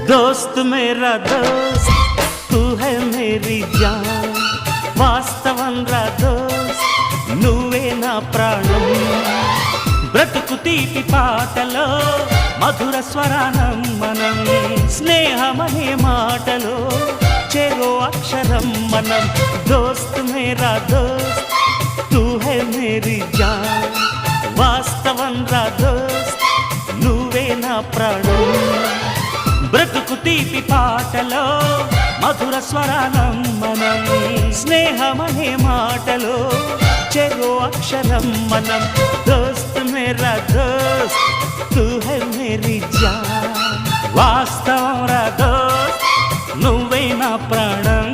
दोस्त मेरा दोस्त तू है मेरी जान వాస్తవం రా దోస్త్ నువ్వే నా ప్రాణం బ్రతుకు తీపి పాటలో మధుర స్వరానం మనం స్నేహమనే మాటలో చెరో అక్షరం మనం దోస్త్ మేరా దోస్త్ తూ హై మేరీ జాన్ వాస్తవం రా దోస్త్ నువ్వే నా ప్రాణం బ్రతుకు తీపి పాటలో మధుర స్వరానం మనం స్నేహమనే మాటలో చెరో అక్షరం మనం దోస్త్ మేరా దోస్త్ తూ హై మేరీ జాన్ వాస్తవం రా దోస్త్ నువ్వే నా ప్రాణం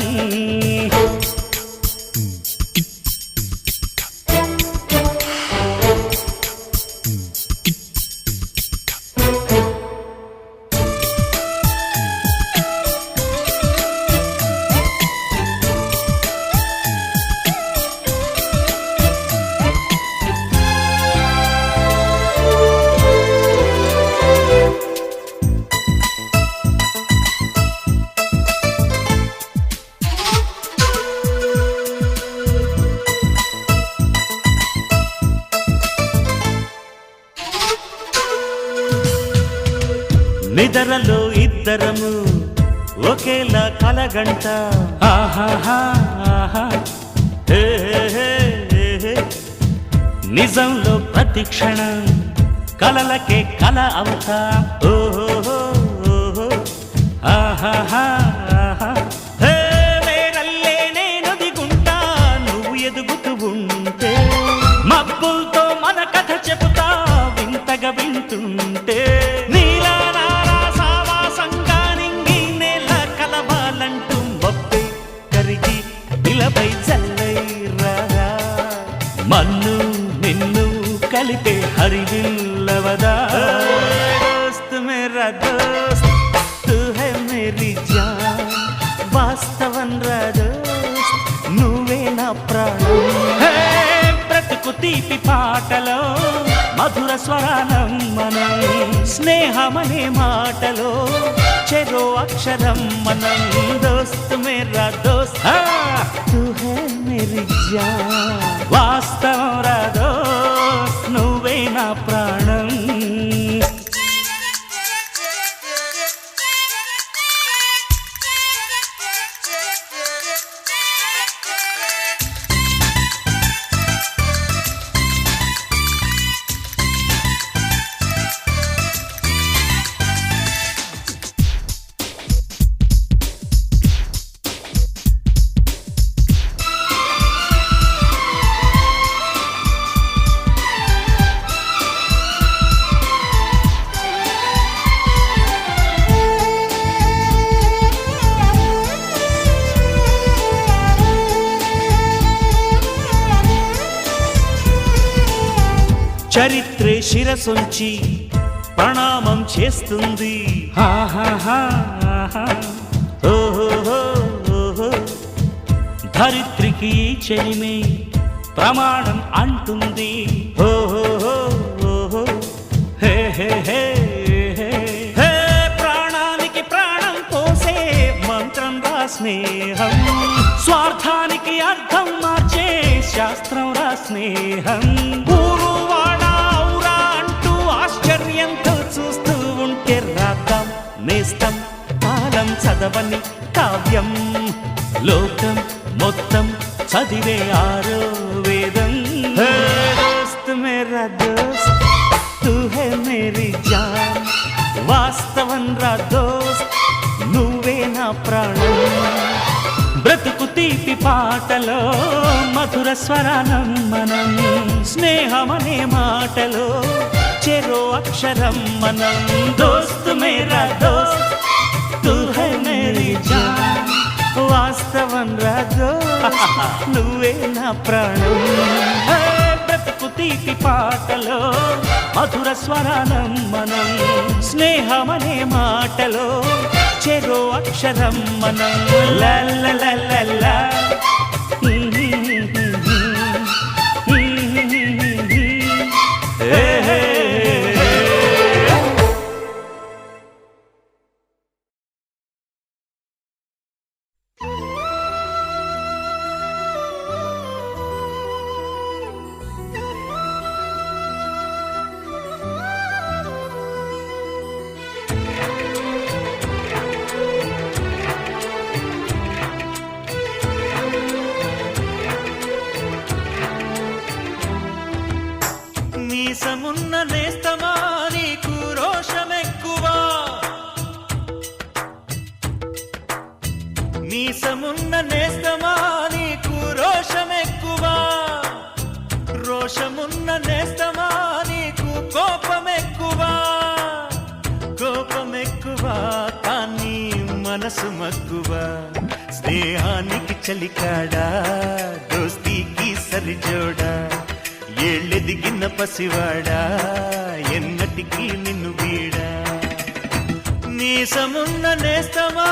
నిద్రలో ఇద్దరము ఒకేలా కలగంట ఆహాహా హే హే హే నిజంలో ప్రతి క్షణం కలలకే కల అవుతా ఓహో ఆహాహా హే నేనల్లే నేను దిగుంటా నువ్వు ఎదుగుతూ ఉంటే మబ్బులతో మన కథ చెబుతా వింతగా వింటుంటే మన్ను నిన్ను కలిపే హరివిల్లవదా దోస్త్ మేరా దోస్త్ తూ హై మేరీ జాన్ వాస్తవం రా దోస్త్ నువ్వే నా ప్రాణం బ్రతుకు తీపి పాటలో మధుర స్వరానం మనం స్నేహమనే మాటలో చెరో అక్షరం మనం దోస్త్ మేరా దోస్త్ తూ హై మేరీ జాన్ వాస్తవం రా దోస్త్ నువ్వే నా ప్రాణం చరిత్రే శిరసొంచి ప్రణామం చేస్తుంది ధరిత్రికి చెలిమే ప్రమాణం అంటుంది హే హే హే హే ప్రాణానికి ప్రాణం పోసే మంత్రం రా స్నేహం స్వార్థానికి అర్థం మార్చే శాస్త్రం రా స్నేహం ఆశ్చర్యంతో చూస్తూ ఉంటే రాద్దాం నేస్తం కాలం చదవని కావ్యం లోకం మొత్తం చదివే ఆరో వేదం దోస్త్ మేరా దోస్త్ తూ హై మేరీ జాన్ వాస్తవం రా దోస్త్ నువ్వే నా ప్రాణం బ్రతుకు తీపి పాటలో మధుర స్వరానం మనం స్నేహమనే మాటలో చెరో అక్షరం మనం. దోస్త్ మేరా దోస్త్ తూ హై మేరీ జాన్, వాస్తవం రా దోస్త్ నువ్వే నా ప్రాణం. బ్రతుకు తీపి పాటలో మధుర స్వరానం మనం. స్నేహమనే మాటలో చెరో అక్షరం మనం. లల్లలల్లల్లా మీసమున్న నేస్తమా నీకు రోషమెక్కువా, మీసమున్న నేస్తమా నీకు రోషమెక్కువా, రోషమున్న నేస్తమా నీకు కోపమెక్కువా, కోపమెక్కువా కానీ మనసు మక్కువా. స్నేహానికి చలికాడా దోస్తీకి సరిజోడా, ఏళ్ళెదిగిన పసివాడా ఎన్నటికీ నిన్ను వీడా. మీసమున్న నేస్తమా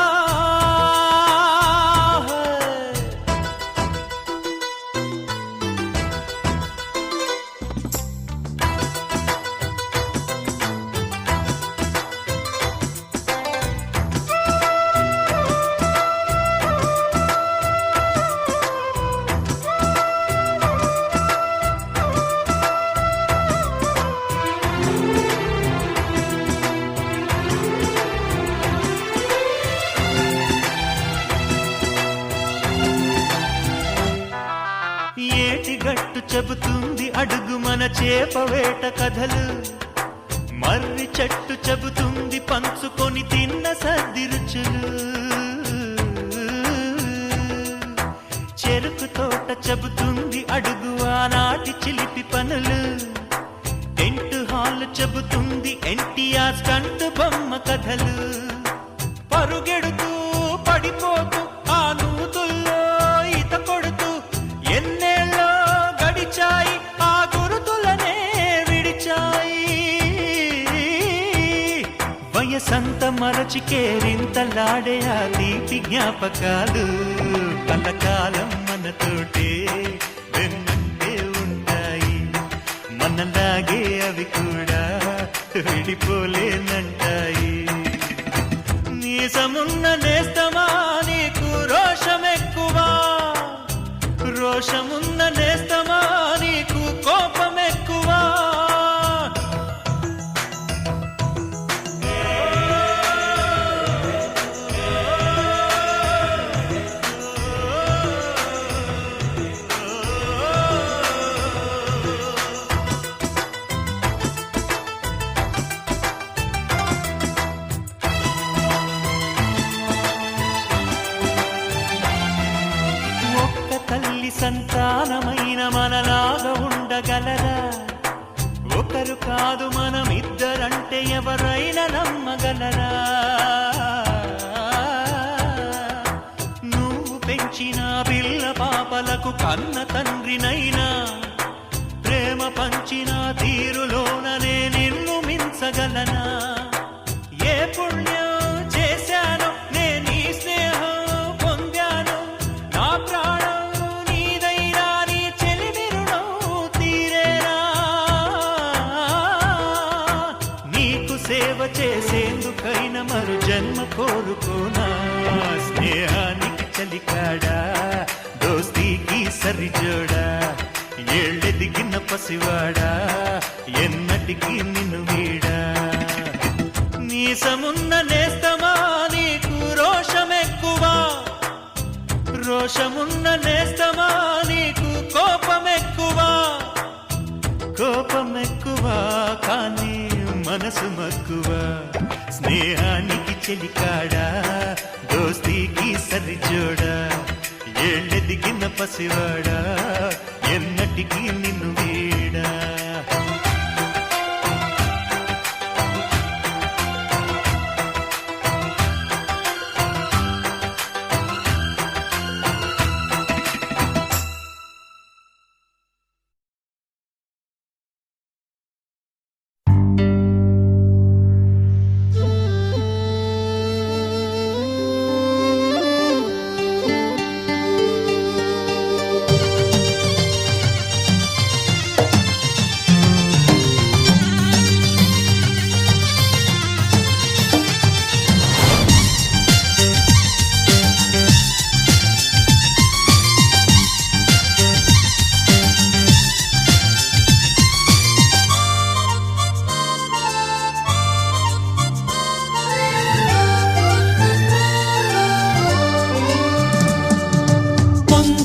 ఏటిగట్టు చెబుతుంది అడుగు మన చేపవేట కథలు, మర్రి చెట్టు చెబుతుంది పంచుకొని తిన్న సద్ది రుచులు, చెరుకు తోట చెబుతుంది అడుగు ఆనాటి చిలిపి పనులు, టెంట్ హాల్ చెబుతుంది ఎన్టీఆర్ స్టంట్ బొమ్మ కథలు. పరుగెడుతూ పడిపోతూ ఆ నూతుల్లో ఈత కొడుతూ ఎన్నేళ్ళో గడిచాయి ఆ గురుతులనే విడిచాయి. వయసంత మరచి కేరింతలాడే ఆ తీపి జ్ఞాపకాలు కలకాలం మనతోటే వెన్నంటే ఉంటాయి. మనలాగే అవి కూడా విడిపోలేనంటాయి. మీసమున్న నేస్తమా నీకు రోషమెక్కువా, రోషమున్న నేస్తమా నీకు కోపమెక్కువా. తల్లి సంతానమైన మనలాగా ఉండగలరా, ఒకరు కాదు మనమిద్దరంటే ఎవరైనా నమ్మగలరా. నువ్వు పెంచిన పిల్ల పాపలకు కన్న తండ్రినైనా, ప్రేమ పంచిన తీరులోననే నిన్ను మించగలనా. ఏ పుణ్యం చేశానో నేను ఈ స్నేహం పొందాను, నా ప్రాణం సేవ చేసేందుకైనా మరు జన్మ కోరుకోనా. స్నేహానికి చలికాడా దోస్తీకి సరిజోడా, ఏళ్ళెదిగిన పసివాడా ఎన్నటికీ నిన్ను వీడా. మీసమున్న నేస్తమా నీకు రోషమెక్కువా, రోషమున్న నేస్తమా నీకు కోపమెక్కువా, కోపమెక్కువా కానీ మనసు మక్కువా. స్నేహానికి చెలికాడా దోస్తీకి సరిజోడా, ఏళ్ళెదిగిన పసివాడా ఎన్నటికీ నిన్ను వీడా.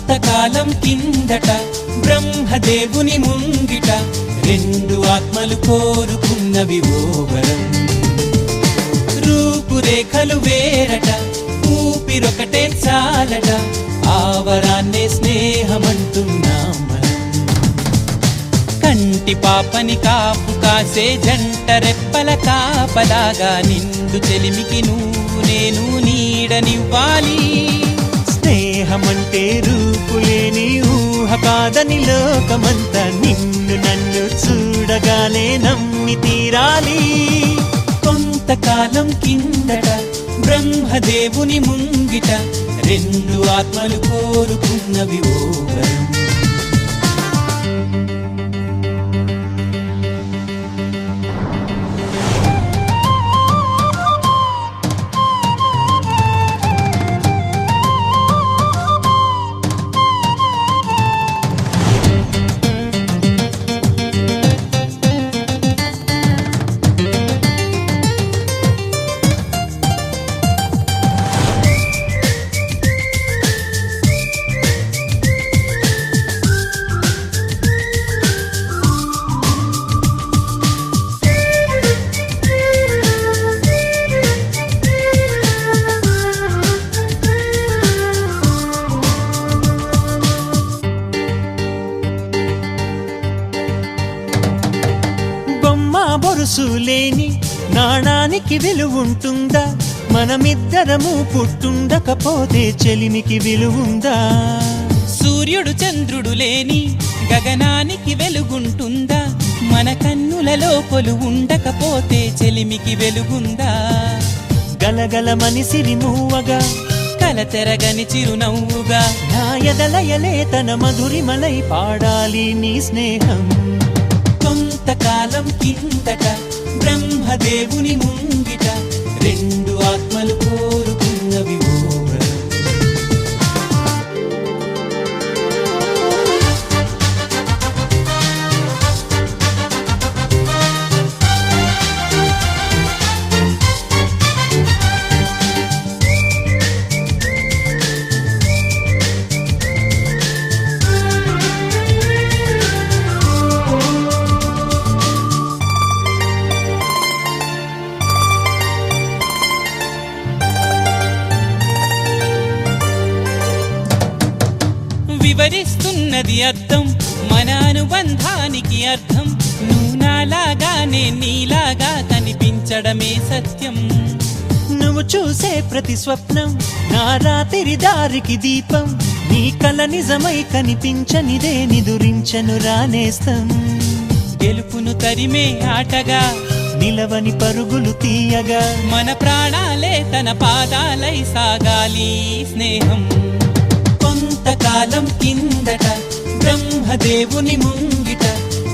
కొంతకాలం కిందట బ్రహ్మదేవుని ముంగిట రెండు ఆత్మలు కోరుకున్నవి ఓ వరం. రూపురేఖలు వేరట, ఊపిరొకటే చాలట, ఆ వరాన్నే స్నేహమంటున్నాం మనం. కంటి పాపని కాపు కాసే జంట రెప్పల కాపలాగా నిండు చెలిమికి నువ్వు నేను నీడనివ్వాలి. స్నేహమంటే రూపులేని ఊహ కాదని లోకమంతా నిన్ను నన్ను చూడగానే నమ్మి తీరాలి. కొంతకాలం కిందట బ్రహ్మదేవుని ముంగిట రెండు ఆత్మలు కోరుకున్నవి ఓ వరం. బొరుసులేని నాణానికి విలువుంటుందా? మనమిద్దరము పుట్టుండకపోతే చెలిమికి విలువుందా? సూర్యుడు చంద్రుడు లేని గగనానికి వెలుగుంటుందా? మన కన్నులలో కొలువుండకపోతే చెలిమికి వెలుగుందా? గలగల మనిసిరి మూవగా కలతెరగని చిరునవ్వుగా నా ఎదలయలే తన మధురిమలై పాడాలి నీ స్నేహం. కొంతకాలం కిందట బ్రహ్మదేవుని ముంగిట రెండు ఆత్మలు కోరుకున్నవి ఓ వరం. వివరిస్తున్నది అర్థం, మన అనుబంధానికి అర్థం. నువ్వు నాలాగా నేను నీలాగా కనిపించడమే సత్యం. నువ్వు చూసే ప్రతి స్వప్నం నా రాత్రి దారికి దీపం. నీ కల నిజమై కనిపించనిదే నిదురించను రానేస్తం. గెలుపును తరిమే ఆటగా నిలవని పరుగులు తీయగా మన ప్రాణాలే తన పాదాలై సాగాలి స్నేహం. కొంతకాలం కిందట బ్రహ్మదేవుని ముంగిట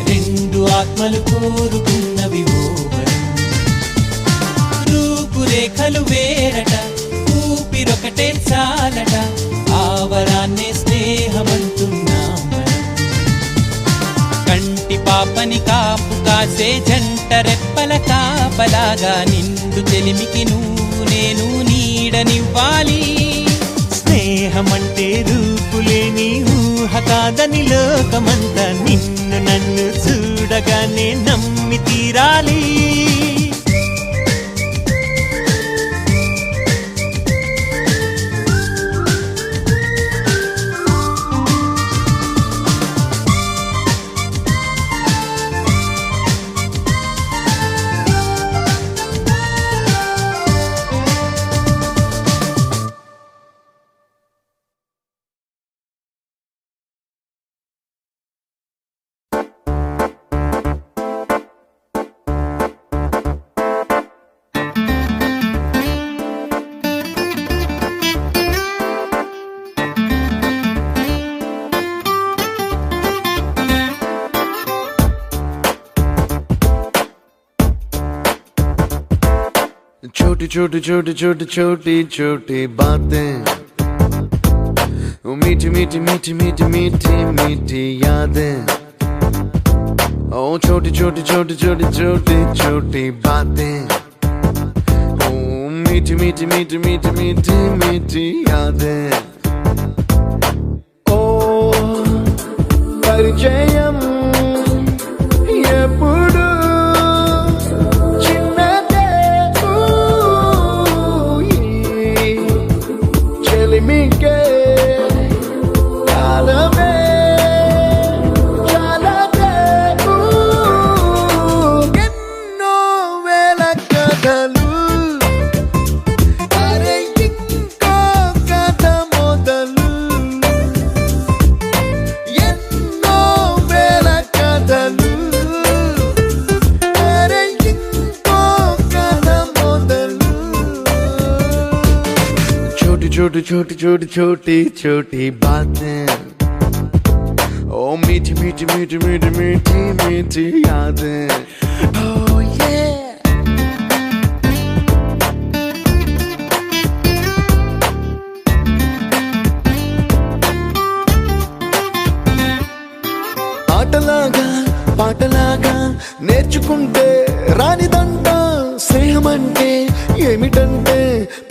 రెండు ఆత్మలు కోరుకున్నవి ఓ వరం. రూపురేఖలు వేరట, ఊపిరొకటే చాలట, ఆ వరాన్నే స్నేహమంటున్నాం మనం. కంటి పాపని కాపు కాసే జంట రెప్పల కాపలాగా నిండు చెలిమికి నువ్వు నేను నీడనివ్వాలి. స్నేహమంటే రూపులేని ఊహ కాదని లోకమంతా నిన్ను నన్ను చూడగానే నమ్మి తీరాలి. छोटी छोटी छोटी छोटी छोटी छोटी बातें, वो मीठी मीठी मीठी मीठी मीठी मीठी यादें. ओ छोटी छोटी छोटी छोटी छोटी छोटी बातें, ओ मीठी मीठी मीठी मीठी मीठी मीठी यादें. ओ పరిచయం ఎప్పుడు చిన్నదే చెలిమికే కాలమే చాలదే ఎన్నో వేల కథలు అరే ఇంకో కథ మొదలు ఎన్నో వేల కథలు అరే ఇంకో కథ మొదలు छोटी छोटी छोटी छोटी छोटी छोटी बातें ओ मीठी मीठी मीठी मीठी मीठी मीठी यादें oh yeah ఆటలాగా పాటలాగా నేర్చుకుంటే రానిదంట స్నేహమంటే ఏమిటంటే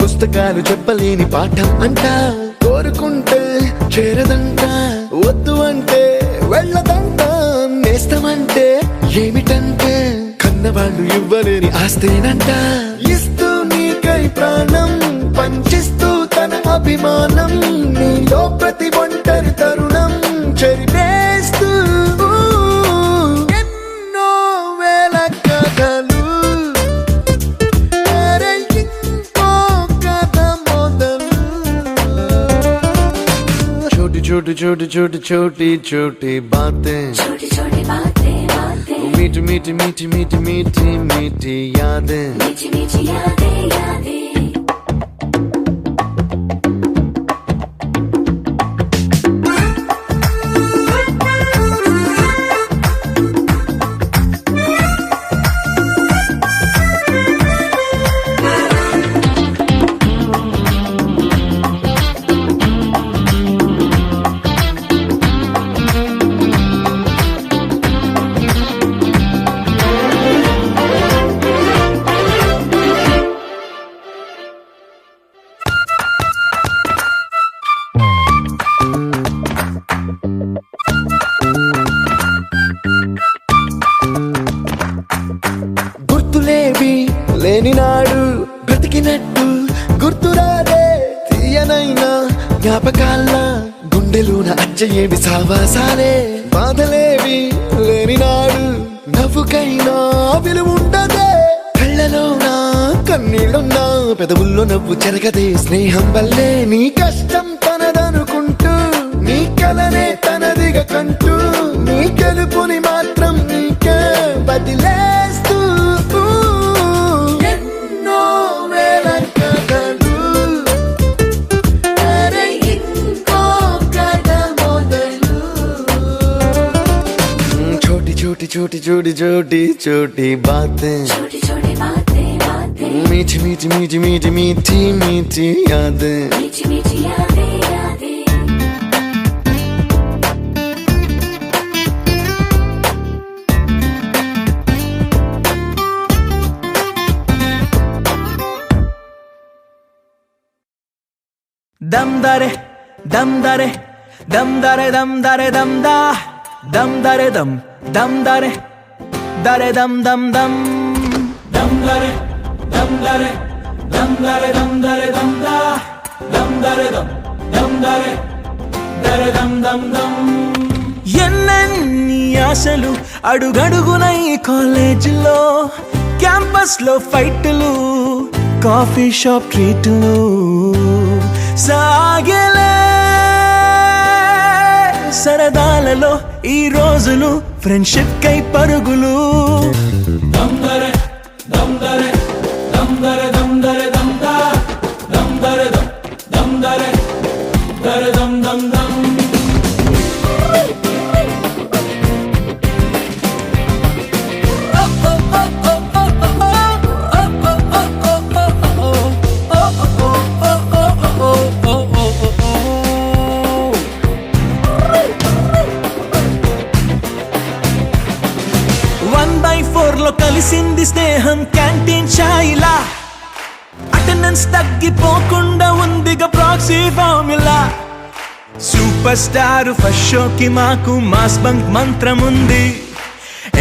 పుస్తకాలు చెప్పలేని పాఠం అంట కోరుకుంటే చేరదంట వద్దు అంటే వెళ్ళదంట నేస్తమంటే ఏమిటంటే కన్నవాళ్ళు ఇవ్వలేని ఆస్తేనంట ఇస్తూ నీకై ప్రాణం పంచిస్తూ తన అభిమానం నీలో ప్రతి ఒంటరి తరుణం చెరిపేస్తూ ఎన్నో వేల కథలు అరే ఇంకో కథ మొదలు छोटी छोटी छोटी छोटी छोटी छोटी बातें छोटी छोटी बातें बातें मीठी मीठी मीठी मीठी मीठी मीठी यादें मीठी मीठी यादें यादें గుర్తులేవి లేని నాడు బ్రతికినట్టు గుర్తురాదే తీయనైనా జ్ఞాపకాల గుండెలోన అచ్చయేవి సావాసాలే బాధలేవి లేని నాడు నవ్వుకైనా విలువుండదే కళ్ళలోనా కన్నీళ్ళున్నా పెదవుల్లో నవ్వు చెరగదే స్నేహం వల్లే నీ కష్టం తనదనుకుంటూ నీ కలనే తనదిగా కంటూ నీ గెలుపుని మాత్రం నీకే బదిలేస్తూ ఎన్నో వేల కథలు అరే ఇంకో కథ మొదలు छोटी छोटी छोटी छोटी छोटी छोटी बातें छोटी छोटी बातें बातें मीठी मीठी मीठी मीठी मीठी मीठी यादें मीठी मीठी यादें यादें దమ్ దరే దమ్ దరే దమ్ దరే దమ్ దరే దమ్ దా దమ్ దరే దమ్ దరే దమ్ దమ్ దమ్ దమ్ దరే దమ్ దరే దమ్ దరే దమ్ దరే దమ్ దా దమ్ దరే దరే దమ్ దమ్ దమ్ ఎన్నెన్ని ఆశలు అడుగడుగున ఈ కాలేజీలో క్యాంపస్ లో ఫైట్లు కాఫీ షాప్ ట్రీట్లు సాగలే సరదాలలో ఈ రోజులు ఫ్రెండ్షిప్ కై పరుగులు దమ్ దరే దమ్ దరే దమ్ దరే దమ్ దరే దమ్ దా దమ్ దరే దమ్ దరే దమ్ దమ్ దమ్ కలిసింది స్నేహం క్యాంటీన్ ఛాయిలా అటెండెన్స్ తగ్గిపోకుండా ఉందిగా proxy formula super star first షోకి మాకు మాస్ బంక్ మంత్రం ఉంది.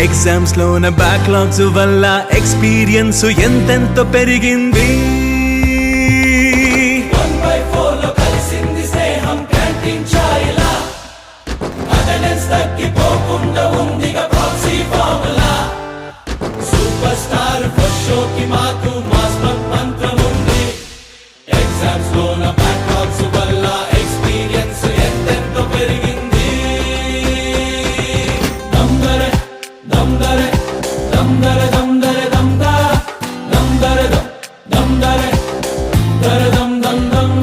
ఎగ్జామ్స్ లోన బ్యాక్లాగ్స్ వల్ల ఎక్స్పీరియన్స్ ఎంతెంతో పెరిగింది. సూపర్ స్టార్ ఫస్ట్ షోకి మాకు మాస్ బంక్ మంత్రం ఉంది. ఎగ్జామ్స్ లోన బ్యాక్లాగ్స్ వల్ల ఎక్స్పీరియన్స్ ఎంతెంతో పెరిగింది. దమ్దరే దమ్దరే దమ్దరే దమ్దరే దమ్దా దమ్దరే దమ్దరే దరే దమ్ దమ్ దమ్.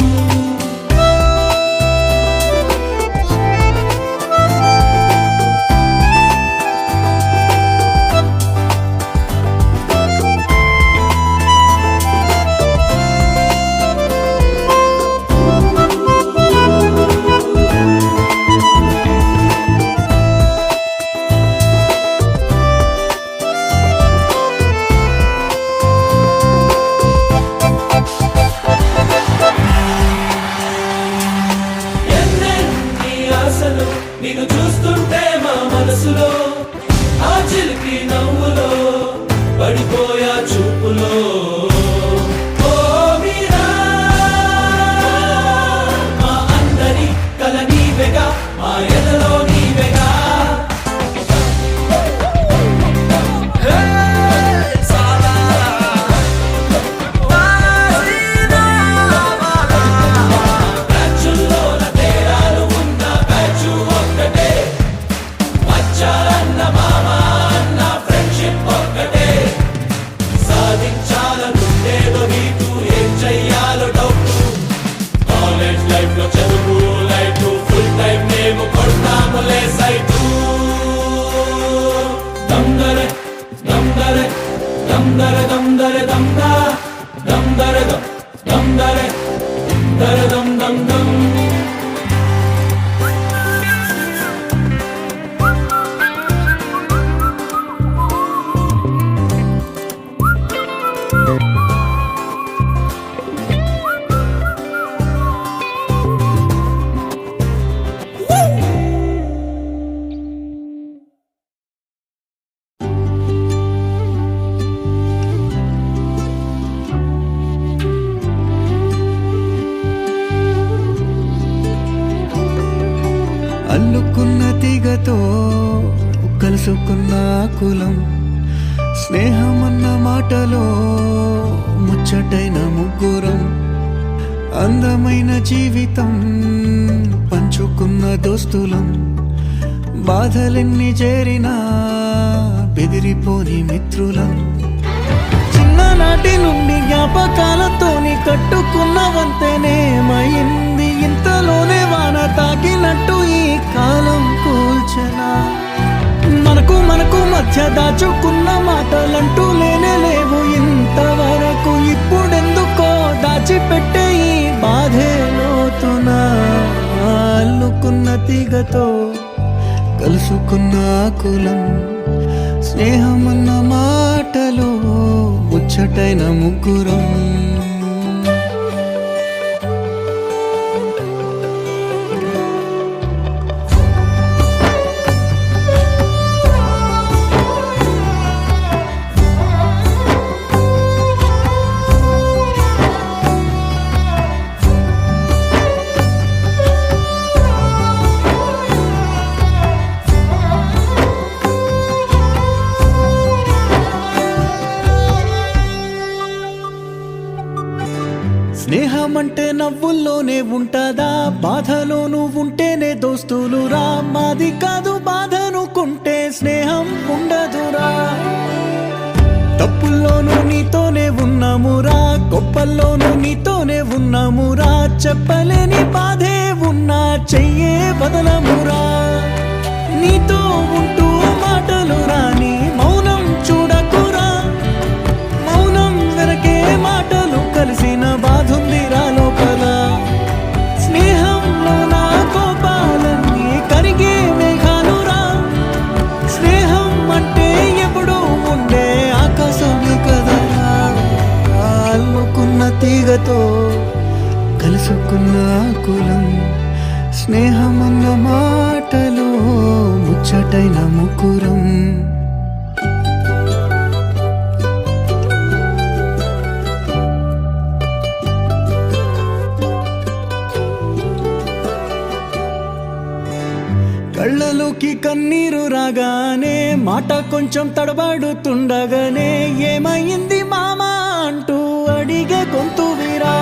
నిన్ను చూస్తుంటే మా మనసులో ఆ చిలిపి నవ్వులో పడిపోయా చూపులో. ఓ మీరా మా అందరి కల నీవెగా, మా ఎదలో నీవెగా. దమ్దరే దమ్దరే దమ్దరే దమ్దరే దమ్దా దమ్దరే దమ్దరే దరే దమ్ దమ్ దమ్. అల్లుకున్న తీగతో కలుసుకున్న కులం, స్నేహమన్న మాటలో ముచ్చటైన ముగ్గురం, అందమైన జీవితం పంచుకున్న దోస్తులం, బాధలెన్ని చేరినా బెదిరిపోని మిత్రులం. చిన్ననాటి నుండి జ్ఞాపకాలతోని కట్టుకున్న వంతెనేమైంది, ఇంతలోనే వాన తాకినట్టు ఈ కాలం కూల్చనా. మనకు మధ్య దాచుకున్న మాటలంటూ లేనే లేవు ఇంతవరకు, ఇప్పుడెందుకో దాచిపెట్టే ఈ బాధే లోతున. అల్లుకున్న తీగతో కలుసుకున్న కులం, స్నేహమన్న మాటలో ముచ్చటైన ముగ్గురం. స్నేహమంటే నవ్వుల్లోనే ఉంటదా, బాధలోనూ ఉంటేనే దోస్తులురా. మాది కాదు బాధనుకుంటే స్నేహం ఉండదురా. తప్పుల్లోనూ నీతోనే ఉన్నామురా, గొప్పల్లోనూ నీతోనే ఉన్నామురా. చెప్పలేని బాధే ఉన్నా చెయ్యే బదలమురా. నీతో ఉంటూ మాటలు రాని మౌనం చూడకురా, మౌనం వెనకే మాటలు కలిసిన బాధుందిరా లోపల. స్నేహంలో నా కోపాలన్నీ కరిగే మేఘాలురా. స్నేహం అంటే ఎప్పుడూ ఉండే ఆకాశమే కదరా. అల్లుకున్న తీగతో కలుసుకున్న కులం, స్నేహమన్న మాటలో ముచ్చటైన ముకురం. కళ్ళలోకి కన్నీరు రాగానే మాట కొంచెం తడబడుతుండగానే ఏమైంది మామా అంటూ అడిగే గొంతు వీరా.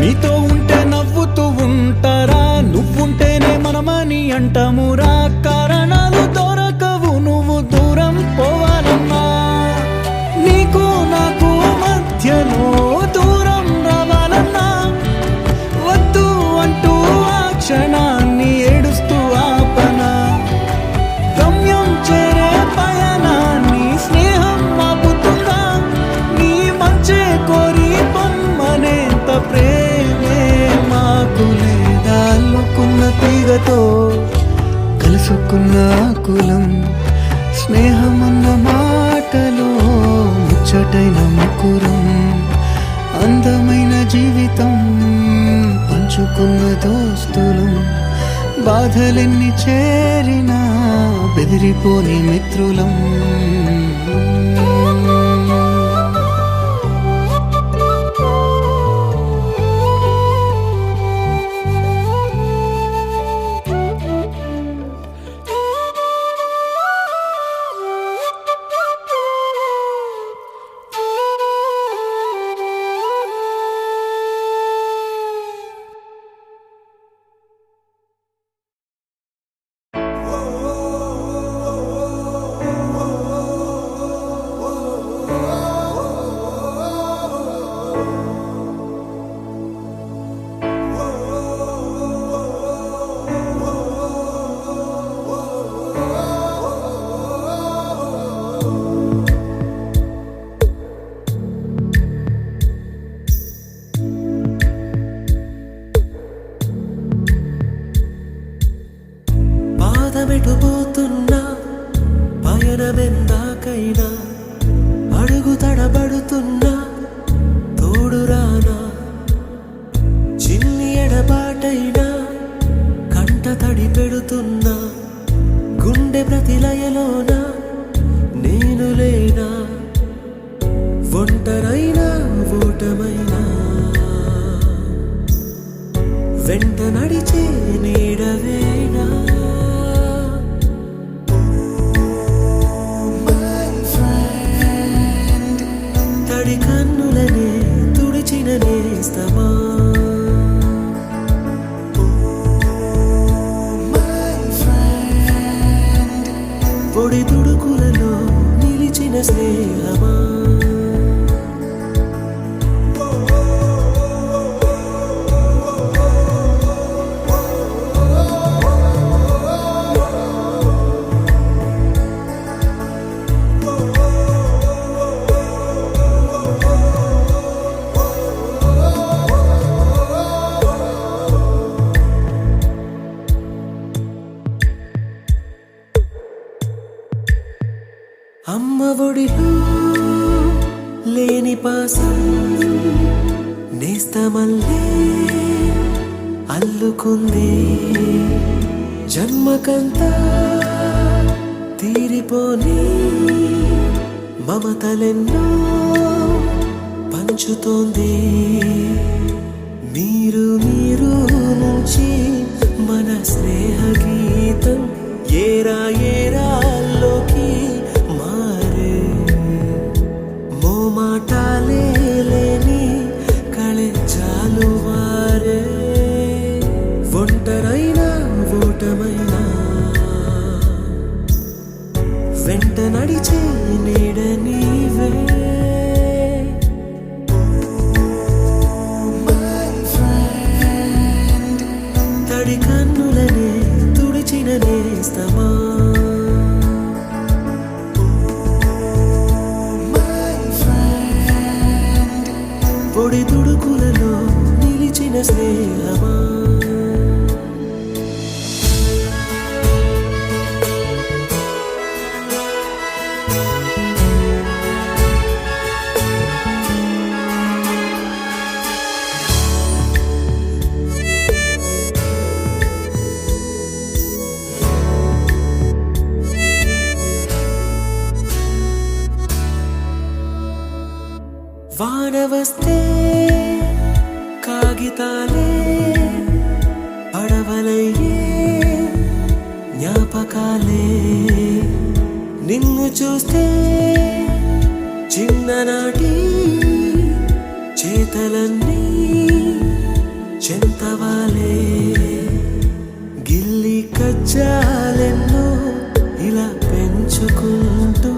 నీతో ఉంటే నవ్వుతూ ఉంటారా, నువ్వుంటేనే మనమని అంటామురా. కారణాలు దొరకవు నువ్వు దూరం పోవాలన్నా, నీకు నాకు మధ్యలో దూరం రావాలన్నా. వద్దు అంటూ ఆ క్షణాన్ని ఏడుస్తూ ఆపనా. గమ్యం చేరే పయనాన్ని స్నేహం ఆపుతుందా. నీ మంచే కోరి పొమ్మనేంత ప్రేమే మాకు లేదా. అల్లుకున్న తీగతో కలుసుకున్న కులం. స్నేహమన్న మాటలో ముచ్చటైన ముకురం. అందమైన జీవితం పంచుకున్న దోస్తులం. బాధలెన్ని చేరినా బెదిరిపోని మిత్రులం. పాదమెటుపోతున్నా పయనమెందాకైనా అడుగు తడబడుతున్నా తోడురానా. చిన్ని ఎడబాటైనా కంట తడి పెడుతున్నా గుండె ప్రతిలయలోన నేను లేనా. ఒంటరైనా ఓటమైనా వెంట నడిచే నీడవేనా. తడి కన్నులనే తుడిచిన నేస్తమా. పొడి తుడుకులలో నిలిచిన స్నేహమా. అమ్మ ఒడిలో లేని పాసం నేస్తమల్లే అల్లుకుంది. జన్మకంతా తీరిపోని మమతలెన్నో పంచుతోంది. మీరు మీరు నుంచి మన స్నేహ గీతం ఏరా ఏరాల్లోకి మారే. మోమాటాలే లేని కళెచ్చాలు వారే. ఒంటరైనా ఓటమైనా వెంట నడిచే నీడ నీవే. తడి కన్నులనే తుడిచిన నేస్తమా. పొడి తుడుకులలో నిలిచిన స్నేహమా. కాగితాలే పడవలయ్యే జ్ఞాపకాలే నిన్ను చూస్తే చిన్ననాటి చేతలన్నీ చెంతవాలే గిల్లి కజ్జాలెన్నో ఇలా పెంచుకుంటూ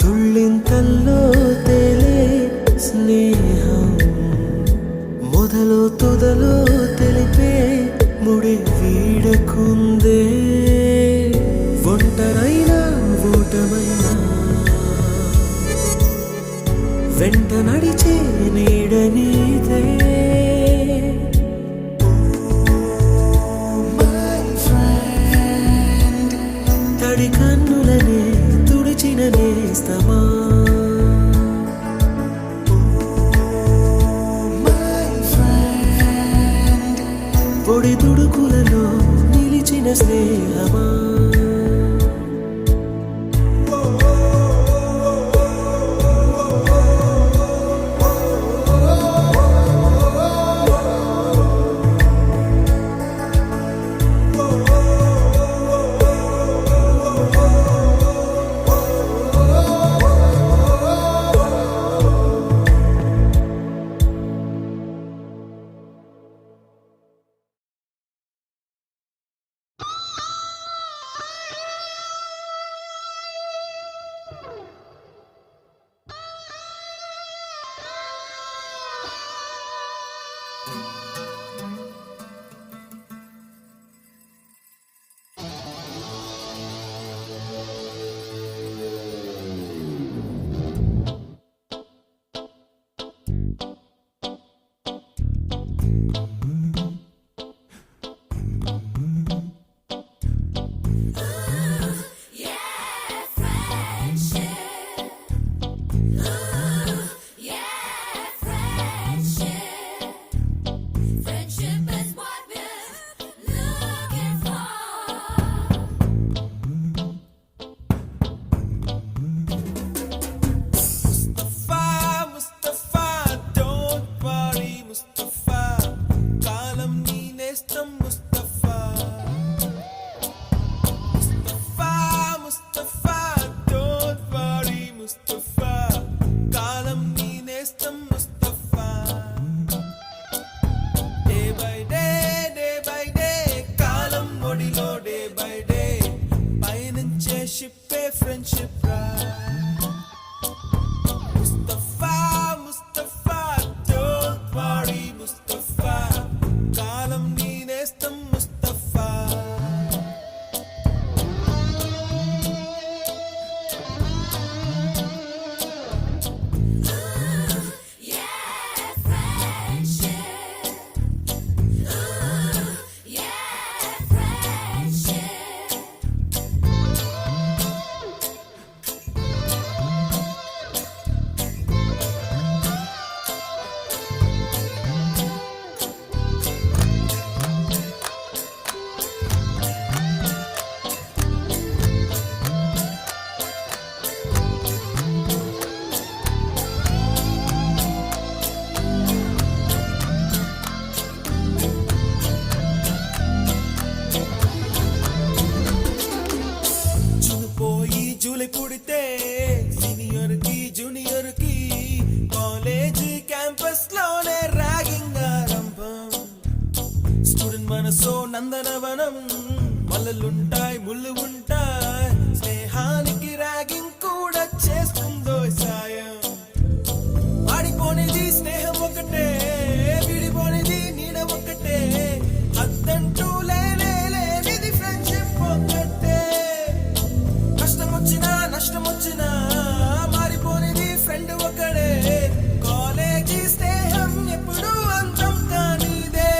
తుళ్ళింతల్లో తేలే స్నేహం మొదలు తొదలు తెలిపే ముడి వీడకుందే ఒంటరైనా ఓటమైనా వెంట నడిచే నీడ నీదే తడి కన్నులనే తుడిచిన నేస్తమా పొడి తుడుకులలో నిలిచిన స్నేహమా పుడితే సీనియర్ కి జూనియర్ కి కాలేజ్ క్యాంపస్ లోనే ర్యాగింగ్ ఆరంభం స్టూడెంట్ మనసో నందనవనం మల్లలుంటాయి ముళ్ళు ఉంటాయి స్నేహానికి ర్యాగింగ్ కూడా చేస్తుందో సాయం ఆడిపోనేది స్నేహం ఒకటే విడిపోనేది నీడ ఒకటే అద్దంటూ లేనిది ఫ్రెండ్షిప్ ఒకటే కష్టం వచ్చినా నష్టం వచ్చినా మారిపోనేది ఫ్రెండ్ ఒకడే కాలేజీ స్నేహం ఎప్పుడు అంతం కానిదే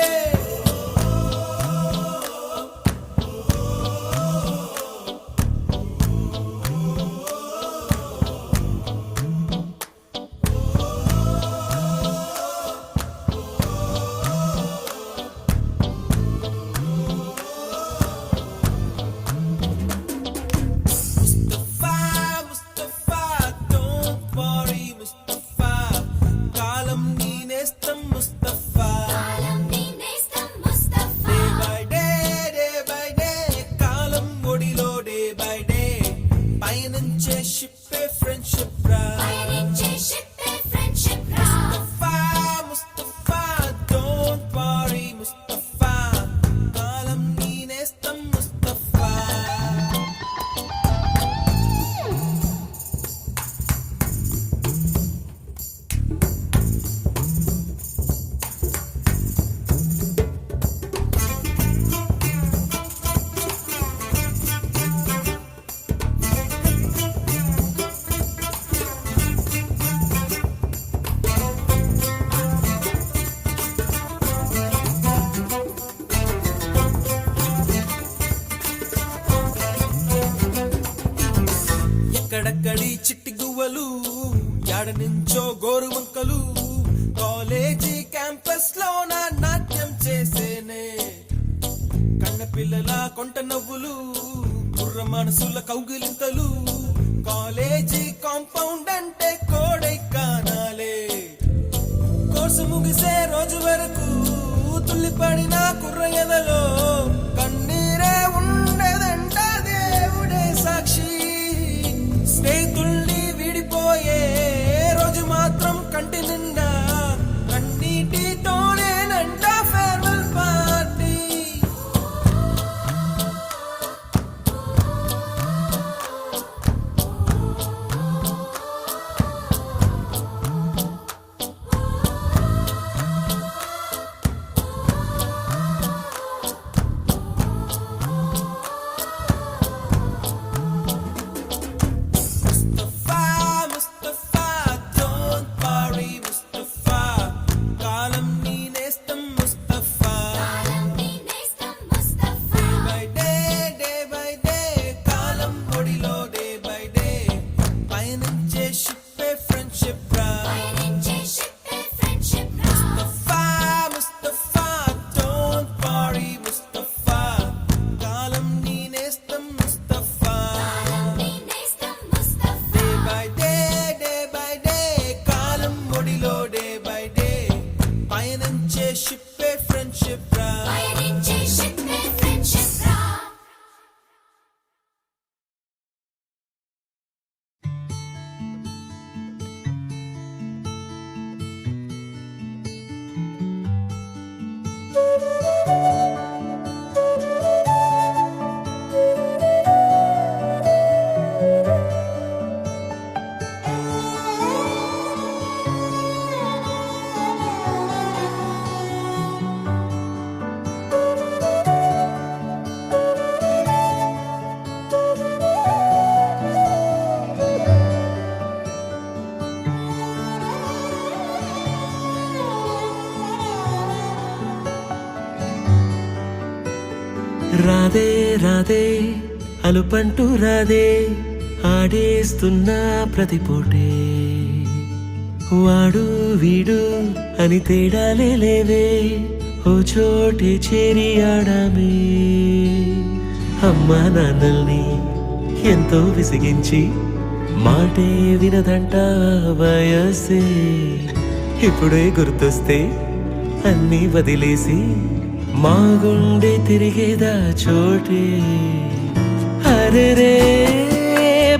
ఎక్కడెక్కడి చిట్టి గువ్వలు యాడ నుంచో గోరు వంకలు కాలేజీ క్యాంపస్ లో నా నాట్యం చేసేనే కన్న పిల్లల కొంట నవ్వులు కుర్ర మనసుల కౌగిలింతలు కాలేజీ కాంపౌండ్ అంటే కోడై కానాలే కోర్సు ముగిసే రోజు వరకు తుల్లిపడిన కుర్ర ఎదలో కన్నీరే ఉండదంట దేవుడే సాక్షి స్నేహితుల్ని విడిపోయే రోజు మాత్రం కంటి నిండా కన్నీటితోనేనంట farewell party Mustafa, don't worry, Mustafa. Kalam nee nestam Mustafa. Day by day, kalam odilo day by day. Payanche shippe friendship ra. Mustafa, don't worry, Mustafa. Kalam nee nestam Mustafa. Day by day, కాలం ఒడిలో day by day పయనించే షిప్పే friendship రా రాధే రాధే అలుపంటూ రాధే ఆడేస్తున్నా ప్రతి పూటే వాడు వీడు అని తేడాలే లేవే ఓ చోటే చేరి ఆడామే అమ్మా నాన్నల్ని ఎంతో విసిగించి మాటే వినదంట వయసే ఇప్పుడే గుర్తొస్తే అన్నీ వదిలేసి మా గుండె తిరిగేదా చోటే అరే రే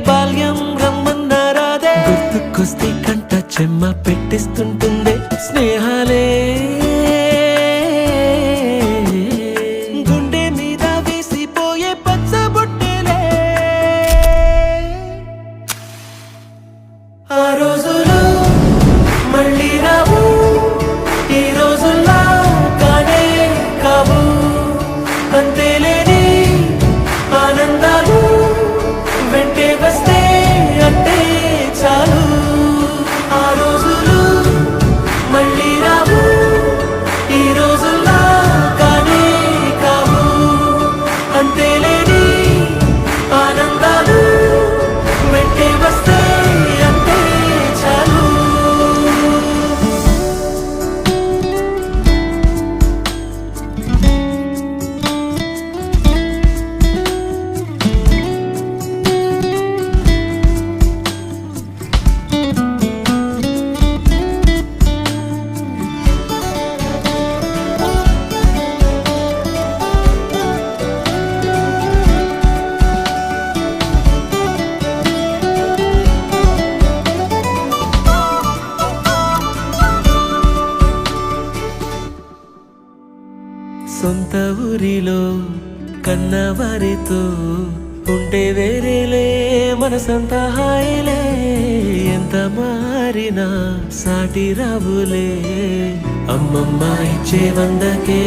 బాల్యం రమ్మన్నారాదే గుర్తుకొస్తే కంట చెమ్మ పెట్టిస్తుంటుందే స్నేహాలే గుండె మీద వేసిపోయే పచ్చబొట్టెలే ఆ రోజులు మళ్ళీ రావు ఈ రోజుల్లో కానే కావు అంతేలేని ఆనందాలు వెంటే వస్తే అంటే చాలు ఆ రోజులు మళ్ళీ రావు ఈ రోజుల్లో కానే కావు అంతేలేని ఆనందాలు వెంటే వస్తే అంటే చాలు సొంత ఊరిలో కన్నవారితో ఉంటే వేరేలే మనసంత హాయిలే ఎంత మారినా సాటి రావులే అమ్మమ్మ ఇచ్చే వందకే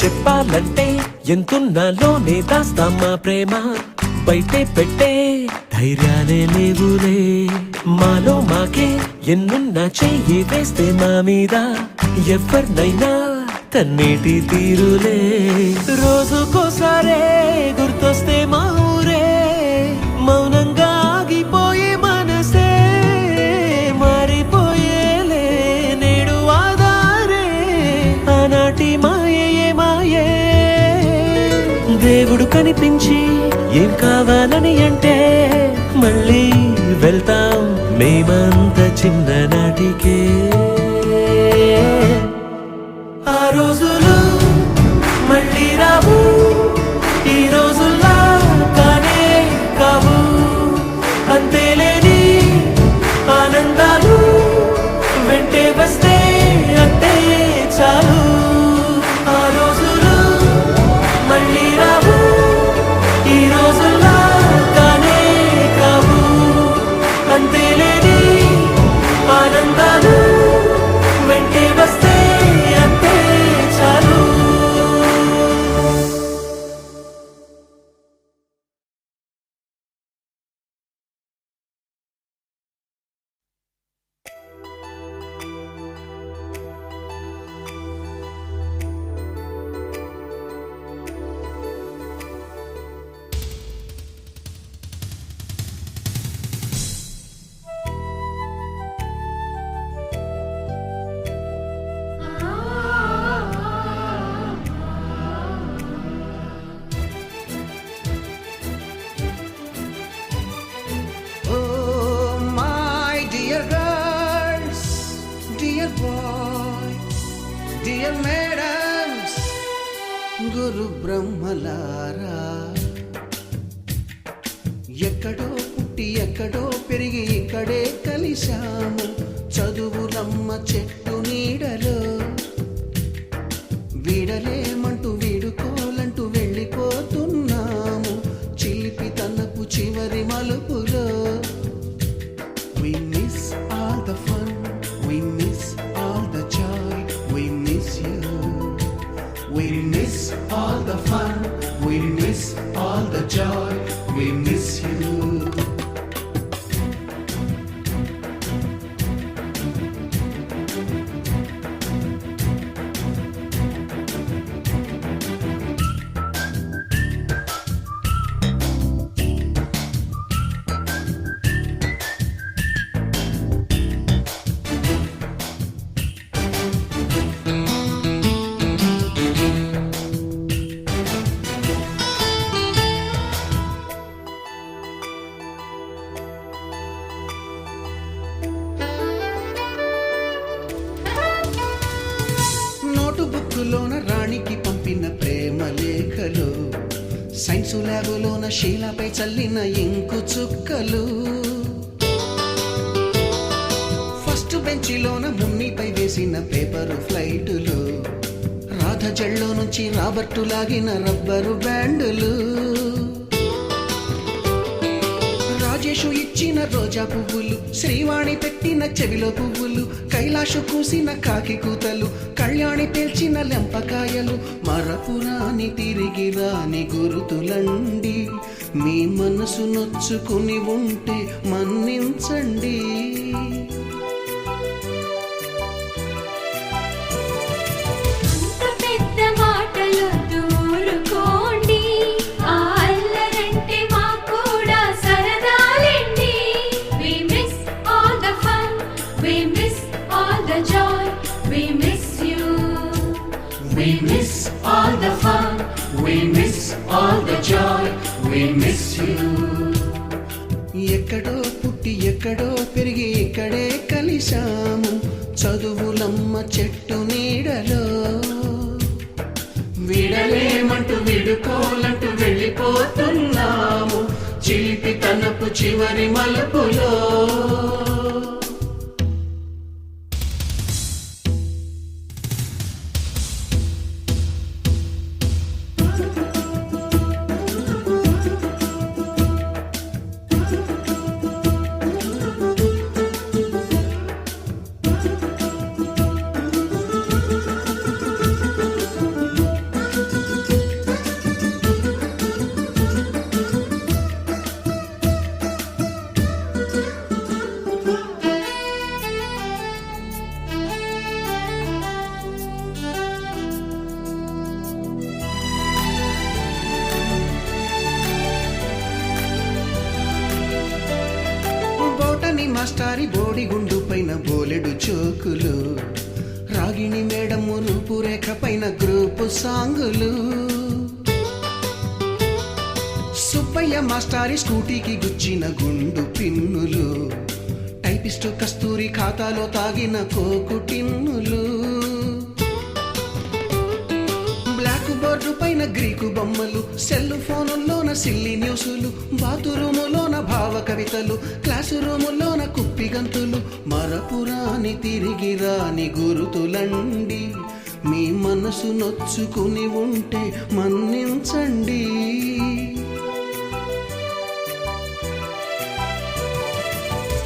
చెప్పాలంటే ఎంతున్నాలోనే దాస్తామా ప్రేమ బయటే పెట్టే ధైర్యాలే లేవులే మాలో మాకే ఎన్నున్నా చెయ్యి వేస్తే మా మీద ఎవరినైనా తన్నేటి తీరులే రోజుకోసారే గుర్తొస్తే మా ఊరే మౌనంగా ఆగిపోయే మనసే మారిపోయేలే నేడు ఆధారే ఆనాటి మాయే మాయే దేవుడు కనిపించి ఏం కావాలని అంటే మళ్ళీ వెళ్తాం మేమంత చిన్ననాటికే ఆ రోజులు మళ్ళీ రావు ఈ రోజుల్లా కానే కావు అంతేలేని ఆనందాలు వెంటే వస్తే అంతే చాలు ఆ రోజులు మళ్ళీ రావు ఈ రోజుల్లా కానే కావు అంతేలేని ఆనందాలు వెంటే వస్తే అంతే చాలు Oh, my dear girls, dear boys, dear madams, గురు బ్రహ్మలారా ఎక్కడో పుట్టి ఎక్కడో పెరిగి ఇక్కడే కలిశాము చదువులమ్మ చెట్టు నీడలో వీడలేమంటూ వీడుకోలంటూ వెళ్ళిపోతున్నాము చిలిపి తనపు చివరి మలుపులో We miss all the fun, we miss all the joy, we miss you. We miss all the fun, we miss all the joy, we miss you. Note బుక్కులోన రాణికి పంపిన ప్రేమ లేఖలు సైన్సు ల్యాబులోన శీలపై చల్లిన ఇంకు చుక్కలు ఫస్ట్ బెంచిలోన మున్నిపై వేసిన పేపరు ఫ్లైటులు రాధ జల్లో నుంచి Robert లాగిన rubber బ్యాండులు Rajesh ఇచ్చిన రోజా పువ్వులు శ్రీవాణి పెట్టిన చెవిలో పువ్వులు కైలాషు కూసిన కాకి కూతలు కళ్యాణి పేల్చిన లెంపకాయలు మరపురాని తిరిగి రాని గురుతులండి మీ మనసు నొచ్చుకుని ఉంటే మన్నించండి అంత పెద్ద మాటలు దూరుకోండి ఆ అల్లరంటే మాకు కూడా సరదాలండి We miss all the fun, we miss all the joy, we miss you. We miss all the fun, we miss all the joy, we miss you. ఎక్కడో పుట్టి ఎక్కడో పెరిగి ఇక్కడే కలిశాము చదువులమ్మ చెట్టు నీడలో వీడలేమంటూ వీడుకోలంటూ వెళ్ళిపోతున్నాము చిలిపి తనపు చివరి మలుపులో మాస్టారి బోడిగుండు పైన బోలెడు చోకులు, రాగిణి మేడము రూపురేఖ పైన గ్రూపు సాంగులు, సుబ్బయ్య మాస్టారి స్కూటీకి గుచ్చిన గుండు పిన్నులు, టైపిస్టు కస్తూరి ఖాతాలో తాగిన కోకు టిన్నులు, బ్లాక్ బోర్డు పైన గ్రీకు బొమ్మలు, సెల్ ఫోనుల్లోన సిల్లి న్యూసులు, బాతురూములోన భావ కవితలు, క్లాసు రూములోన కుప్పి గంతులు, మరపురాని తిరిగి రాని గురుతులండి, మీ మనసు నొచ్చుకుని ఉంటే మన్నించండి.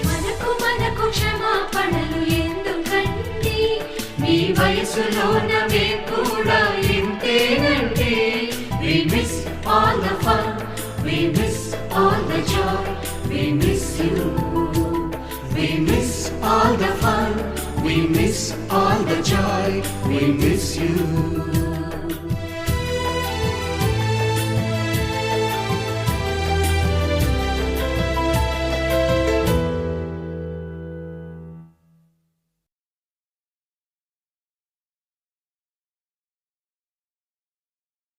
మనకు క్షమాపణలు ఎందుకండి, మీ వయసులోన మేము కూడా ఇంతేనండి. We miss all the fun, we miss all the joy, we miss you.